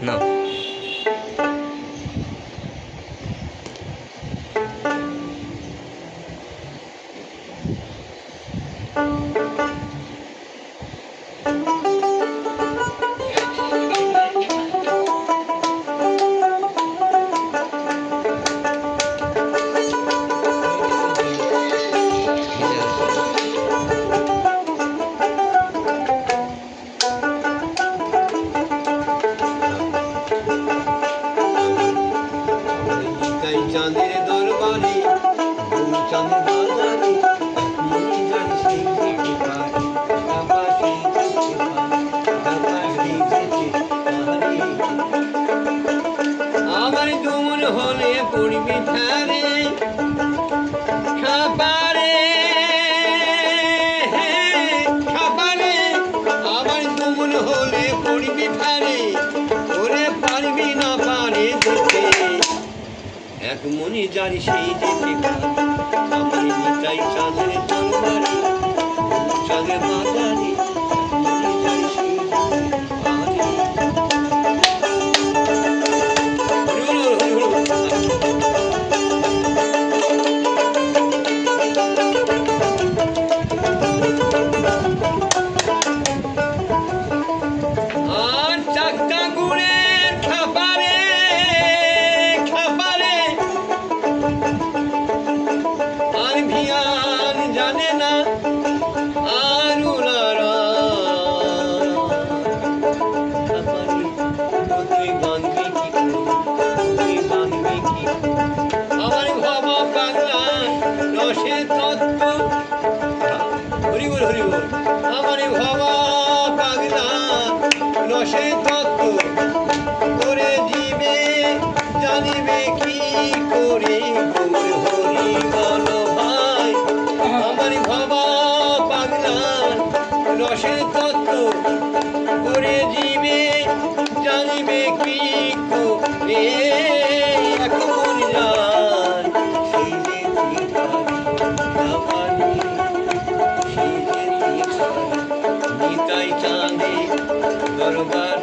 না চাঁদের দরবারে চাঁদ বাজারে মনে যায় সেই যেতে পারে বাবা সেই যেতে পারে বাবা সেই যেতে পারে আমার দুমন হলে পড়বি ধারে খাবারে খাবারে আমার দুমন হলে পড়বি ধারে ওরে পারবি না পারে যেতে এক মনে যার সেই যেতে পারে আমার নিতাই চাঁদের দরবারে চাঁদের বাজারে মনে যার সেই যেতে পারে আর চাকটা গুড়ের খাবারে আর ভিয়ান জানে না আর ওনারা তুই বাঁধবি কি তুই বাঁধবি কি আমার বাবা পাগলা রসের তত্ত্ব হরি বল আমার বাবা পাগলা রসের তত্ত্ব করে জীবে জানিবে কি করে হরি বল ভাই আমার বাবা পাগলা রসের তত্ত্ব করে জীবে জানিবে কি করে এখন যায় সেই যেতে পারি সেই যেতে পারি নিতাই চাঁদে দরবার